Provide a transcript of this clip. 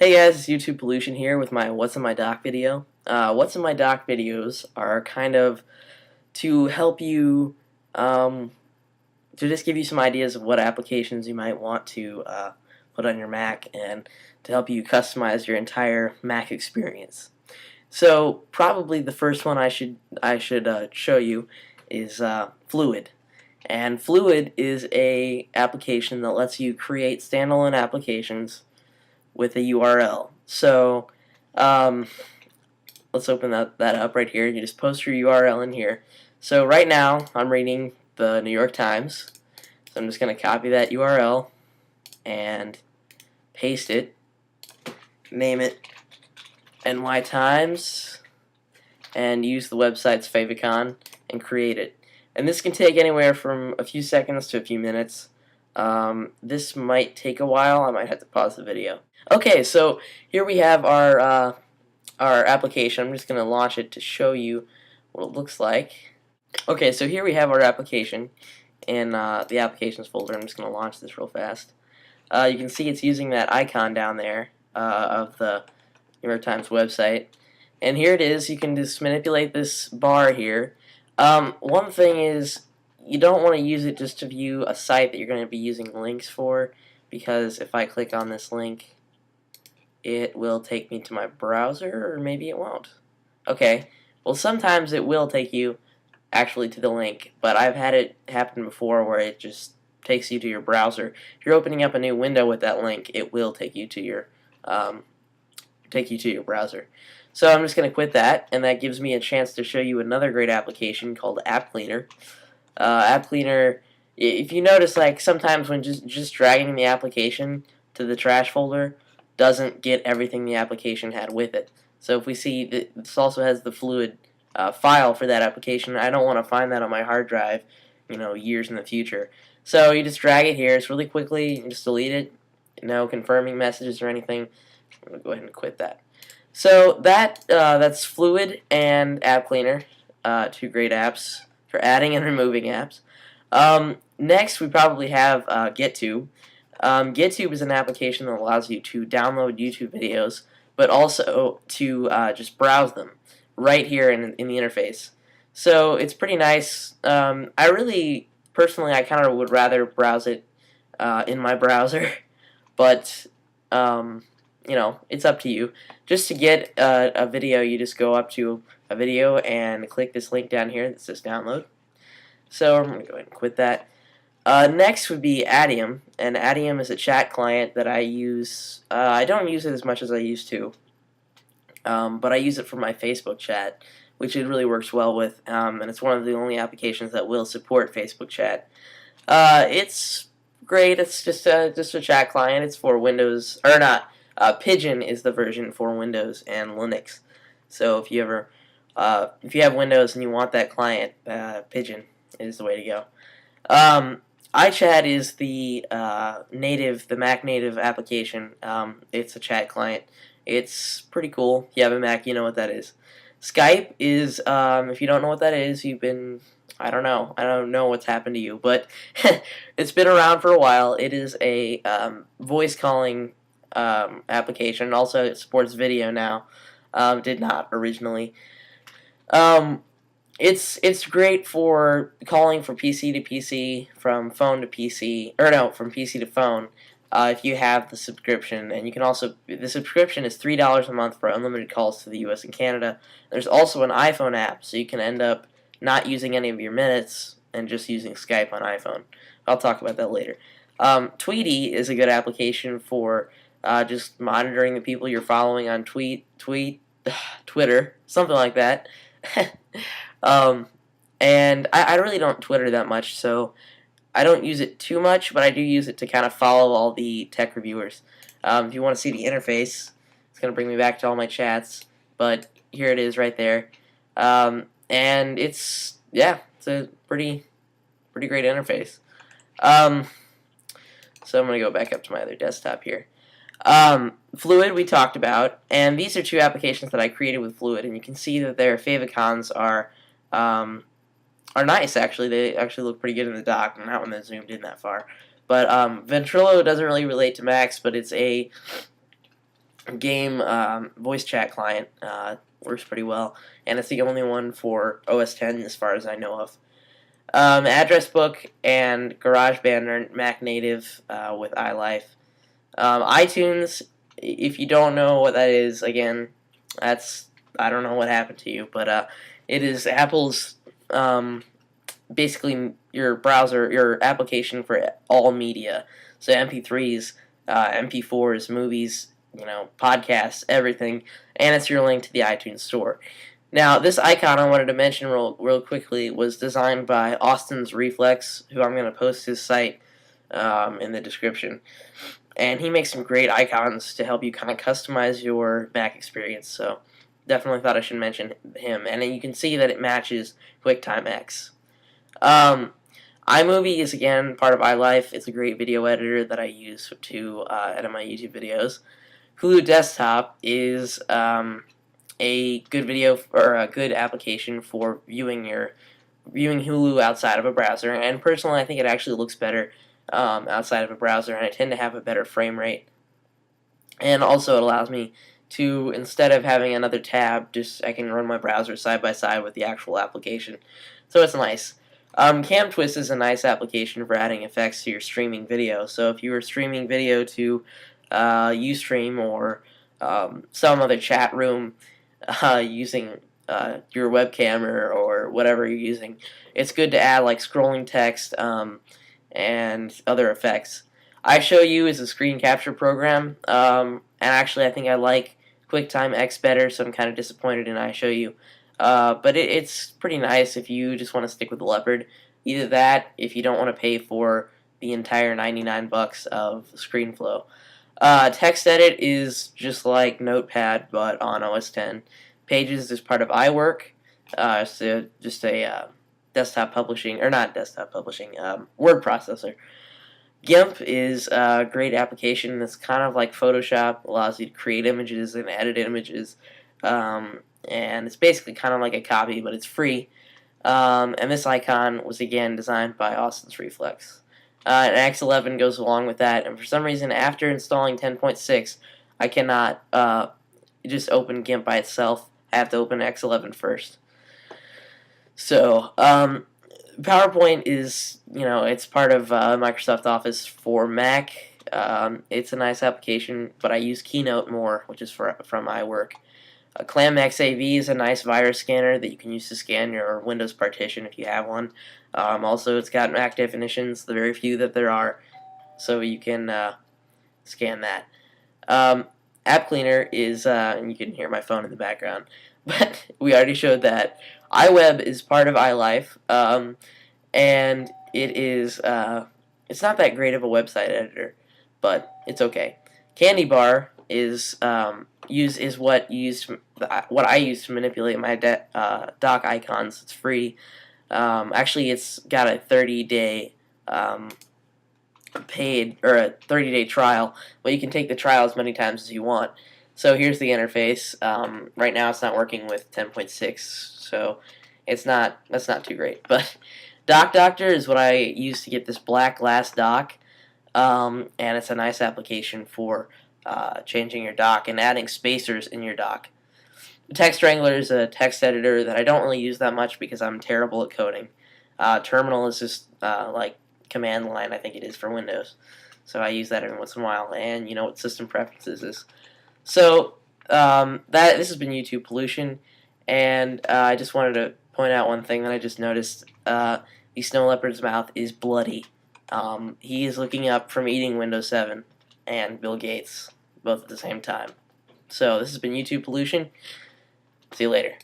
Hey guys, it's YouTube Pollution here with my What's in My Dock video. What's in My Dock videos are kind of to help you, to just give you some ideas of what applications you might want to put on your Mac and to help you customize your entire Mac experience. So probably the first one I should show you is Fluid. And Fluid is a application that lets you create standalone applications with a URL. So let's open that up right here. You just post your URL in here. So right now I'm reading the New York Times. So I'm just going to copy that URL and paste it. Name it NY Times and use the website's favicon and create it. And this can take anywhere from a few seconds to a few minutes. This might take a while. I might have to pause the video. Okay, so here we have our application. I'm just going to launch it to show you what it looks like. Okay, so here we have our application in the applications folder. I'm just going to launch this real fast. You can see it's using that icon down there of the New York Times website. And here it is. You can just manipulate this bar here. One thing is, you don't want to use it just to view a site that you're going to be using links for, because if I click on this link, it will take me to my browser, or maybe it won't. Okay, well sometimes it will take you actually to the link, but I've had it happen before where it just takes you to your browser. If you're opening up a new window with that link, it will take you to your browser. So I'm just going to quit that, and that gives me a chance to show you another great application called App Cleaner. App Cleaner, if you notice, like sometimes when just dragging the application to the trash folder doesn't get everything the application had with it. So if we see that this also has the Fluid file for that application, I don't want to find that on my hard drive, years in the future. So you just drag it here. It's really quickly. You can just delete it. No confirming messages or anything. I'm going to go ahead and quit that. So that's Fluid and App Cleaner, two great apps for adding and removing apps. Next, we probably have GetToTube. GetTube is an application that allows you to download YouTube videos, but also to just browse them right here in the interface. So it's pretty nice. Personally, I kind of would rather browse it in my browser, but it's up to you. Just to get a video, you just go up to a video and click this link down here that says download. So I'm going to go ahead and quit that. Next would be Adium, and Adium is a chat client that I use. I don't use it as much as I used to, but I use it for my Facebook chat, which it really works well with, and it's one of the only applications that will support Facebook chat. It's great. It's just a chat client. It's for Windows, or not. Pigeon is the version for Windows and Linux. So if you have Windows and you want that client, Pigeon is the way to go. iChat is the Mac native application. It's a chat client. It's pretty cool. If you have a Mac, you know what that is. Skype is, if you don't know what that is, I don't know what's happened to you, but it's been around for a while. It is a voice calling application. Also, it supports video now. Did not originally. It's great for calling from PC to PC, from phone to PC, or no, from PC to phone, if you have the subscription. And you can also, the subscription is $3 a month for unlimited calls to the US and Canada. There's also an iPhone app, so you can end up not using any of your minutes and just using Skype on iPhone. I'll talk about that later. Tweety is a good application for just monitoring the people you're following on Twitter, something like that. And I really don't Twitter that much, so I don't use it too much, but I do use it to kind of follow all the tech reviewers. If you want to see the interface, it's going to bring me back to all my chats, but here it is right there. And it's a pretty great interface. So I'm going to go back up to my other desktop here. Fluid we talked about, and these are two applications that I created with Fluid, and you can see that their favicons are nice. Actually, they actually look pretty good in the dock, not when they're zoomed in that far. But Ventrilo doesn't really relate to Macs, but it's a game voice chat client. Works pretty well, and it's the only one for OS 10 as far as I know of. Address Book and GarageBand are Mac native with iLife. iTunes, if you don't know what that is, again, I don't know what happened to you, but it is Apple's basically your browser, your application for all media. So MP3s, MP4s, movies, podcasts, everything, and it's your link to the iTunes store. Now, this icon I wanted to mention real quickly was designed by austinsreflex, who I'm going to post his site in the description. And he makes some great icons to help you kind of customize your Mac experience. So definitely thought I should mention him. And then you can see that it matches QuickTime X. iMovie is, again, part of iLife. It's a great video editor that I use to edit my YouTube videos. Hulu Desktop is a good video or a good application for viewing Hulu outside of a browser. And personally, I think it actually looks better outside of a browser, and I tend to have a better frame rate. And also, it allows me to, instead of having another tab, I can run my browser side by side with the actual application. So it's nice. CamTwist is a nice application for adding effects to your streaming video. So if you were streaming video to Ustream or some other chat room using your webcam or whatever you're using, it's good to add like scrolling text and other effects. iShowU is a screen capture program, and actually I think I like QuickTime X better, so I'm kind of disappointed in iShowU. But it's pretty nice if you just want to stick with the Leopard. Either that, if you don't want to pay for the entire $99 of ScreenFlow. TextEdit is just like Notepad, but on OS 10. Pages is part of iWork, so just a desktop publishing, or not desktop publishing, word processor. GIMP is a great application that's kind of like Photoshop, allows you to create images and edit images, and it's basically kind of like a copy, but it's free. And this icon was again designed by austinsreflex. And X11 goes along with that, and for some reason after installing 10.6 I cannot just open GIMP by itself. I have to open X11 first. So PowerPoint is, it's part of Microsoft Office for Mac. It's a nice application, but I use Keynote more, which is from iWork. ClamXAV is a nice virus scanner that you can use to scan your Windows partition if you have one. Also, it's got Mac definitions, the very few that there are, so you can scan that. App Cleaner is, and you can hear my phone in the background, but we already showed that. iWeb is part of iLife, and it is, it's not that great of a website editor, but it's okay. Candy Bar is what I use to manipulate my dock icons. It's free. Actually, it's got a 30-day paid, or a 30-day trial, but you can take the trial as many times as you want. So here's the interface. Right now, it's not working with 10.6, so that's not too great. But Dock Doctor is what I use to get this black glass dock, and it's a nice application for changing your dock and adding spacers in your dock. Text Wrangler is a text editor that I don't really use that much because I'm terrible at coding. Terminal is just like command line, I think it is, for Windows. So I use that every once in a while. And you know what system preferences is. So this has been YouTube Pollution, and I just wanted to point out one thing that I just noticed. The snow leopard's mouth is bloody. He is looking up from eating Windows 7 and Bill Gates, both at the same time. So this has been YouTube Pollution. See you later.